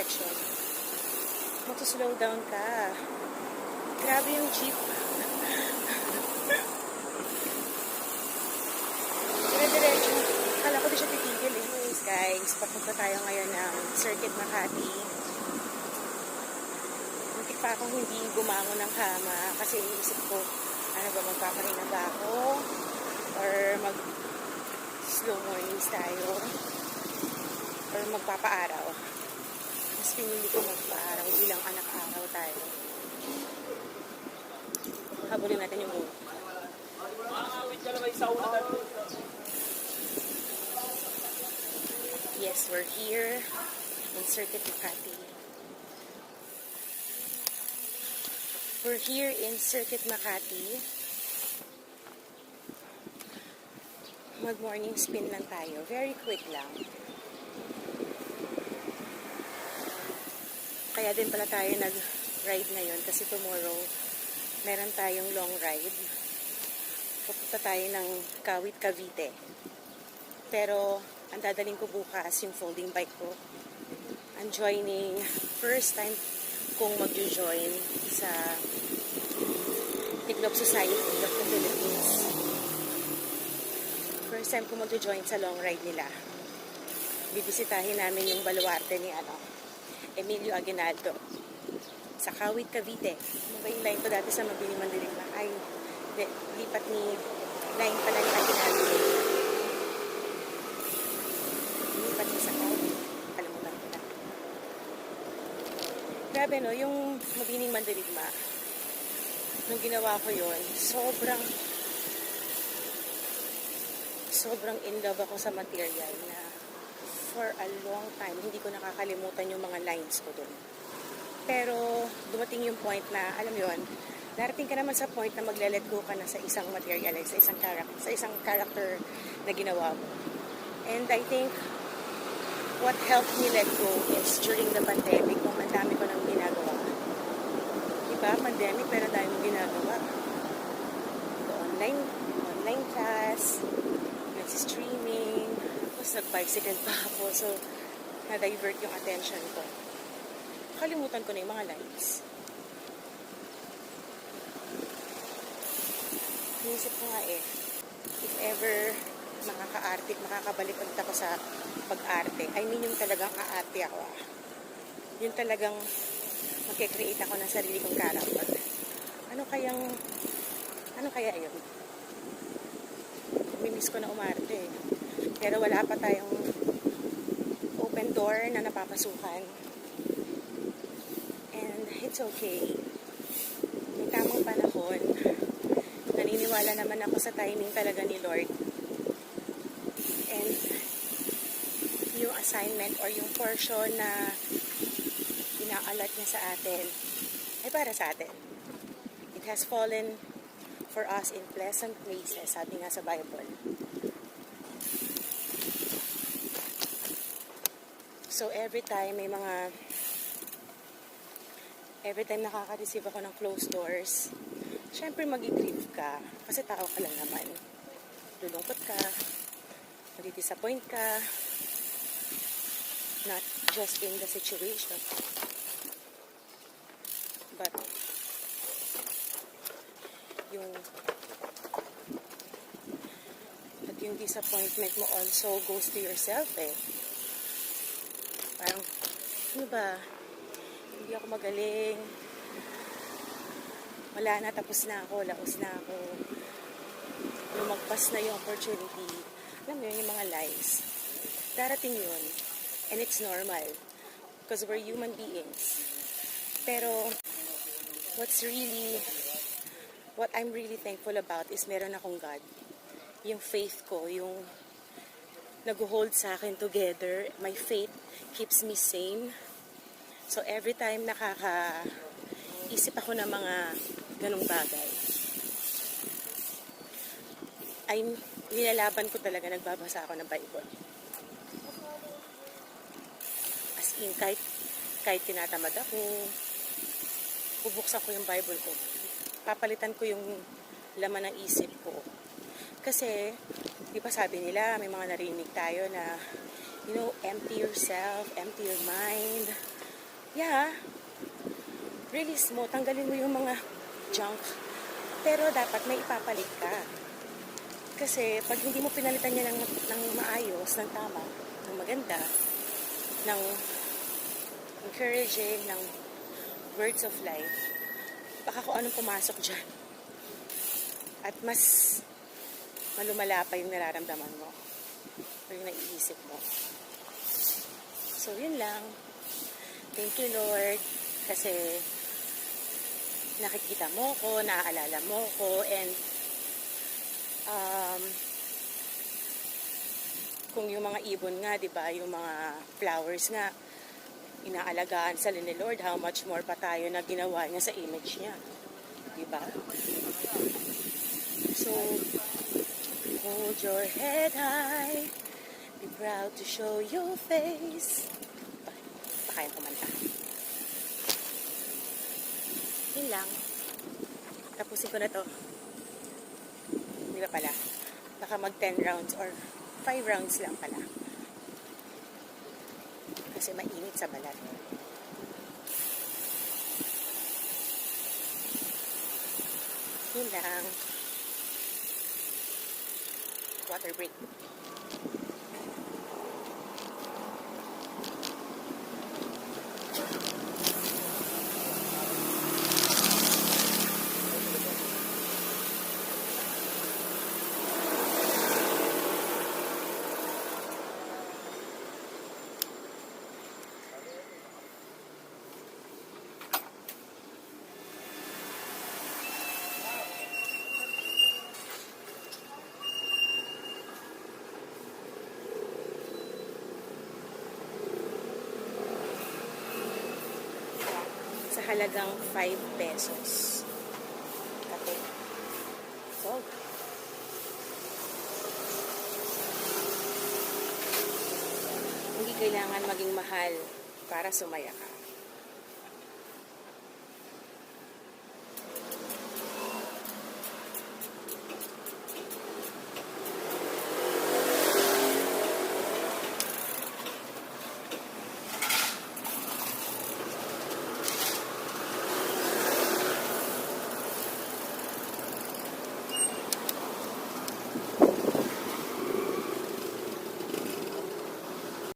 direction. Mag-slow down ka. Grabe yung jeep. Dire-diretso. Kala ko di siya titigil eh. Anyways guys, papunta tayo ngayon ng Circuit Makati. Muntik pa akong hindi bumangon ng kama kasi inisip ko, ano ba, magpapahinga ba ako? Or mag-slow mornings tayo? Or magpapaaraw? Mas pinili ko magpaaraw bilang anak-araw tayo. Habulin natin yung mood. Yes, we're here in Circuit Makati. We're here in Circuit Makati. Mag-morning spin lang tayo. Very quick lang. Kaya din pala tayo nag-ride ngayon kasi tomorrow meron tayong long ride. Pupunta tayo ng Kawit, Cavite. Pero ang dadaling ko bukas yung folding bike ko. I'm joining, first time kong mag-join sa Tiglop Society of the Philippines. First time ko mag-join sa long ride nila. Bibisitahin namin yung baluarte ni Emilio Aguinaldo sa Kawit, Cavite. Ano ba yung line ko dati sa Mabini Mandirigma? Ay, lipat ni line pala ni Aguinaldo. Lipat ni sa Kawit. Kalimutan ko na. Grabe no, yung Mabining Mandirigma, nung ginawa ko yun, sobrang in love ako sa material na for a long time, hindi ko nakakalimutan yung mga lines ko dun. Pero, dumating yung point na, alam yun, darating ka naman sa point na magle-let go ka na sa isang material, sa isang character na ginawa mo. And I think, what helped me let go is during the pandemic, kung ang dami ko nang ginagawa. Diba? Pandemic, pero dami mo ginagawa. Online class, streaming, tapos nag-bicycle pa ako, so na-divert yung attention ko. Kalimutan ko na yung mga lines. Inisip ko nga if ever makakabalik ulit ako sa pag-arte, I mean yung talagang aarte ako. Yung talagang magkikreate ako ng sarili kong character. Ano kaya yun? Miss ko na umarte. Pero wala pa tayong open door na napapasukan. And it's okay. May tamang panahon. Naniniwala naman ako sa timing talaga ni Lord. And yung assignment or yung portion na inaalat niya sa atin ay para sa atin. It has fallen for us in pleasant places, sabi nga sa Bible. So every time nakaka-receive ako ng closed doors, syempre mag-grieve ka kasi tao ka lang naman. Lulungkot ka, mag-disappoint ka, not just in the situation, but yung disappointment mo also goes to yourself Parang, ano ba? Hindi ako magaling. Wala na, tapos na ako, laos na ako. Lumagpas na yung opportunity. Alam mo yun, yung mga lies. Darating yun. And it's normal. Because we're human beings. Pero, what I'm really thankful about is meron akong God. Yung faith ko, yung nag-hold sa akin together. My faith keeps me sane. So every time nakaka-isip ako ng mga ganong bagay, nilalaban ko talaga, nagbabasa ako ng Bible. As in, kahit tinatamad ako, bubuksan ko yung Bible ko. Papalitan ko yung laman ng isip ko. Kasi, di ba sabi nila, may mga narinig tayo na, empty yourself, empty your mind, Yeah, release mo, tanggalin mo yung mga junk. Pero dapat may ipapalit ka. Kasi pag hindi mo pinalitan niya ng maayos, ng tama, ng maganda, ng encouraging, ng words of life, baka kung anong pumasok dyan. At mas malumala pa yung nararamdaman mo o yung naiisip mo. So, yun lang. Thank you, Lord, kasi nakikita mo ko, naaalala mo ko, and kung yung mga ibon nga, di ba, yung mga flowers nga, inaalagaan sa ni Lord, how much more pa tayo na ginawa niya sa image niya. Di ba? So, hold your head high, be proud to show your face. Kaya kumanta. Yun lang. Tapusin ko na to. Hindi ba pala? Baka mag 10 rounds or 5 rounds lang pala. Kasi mainit sa balat. Yun lang. Water break. Sa halagang 5 pesos. Kape. So, hindi kailangan maging mahal para sumaya ka.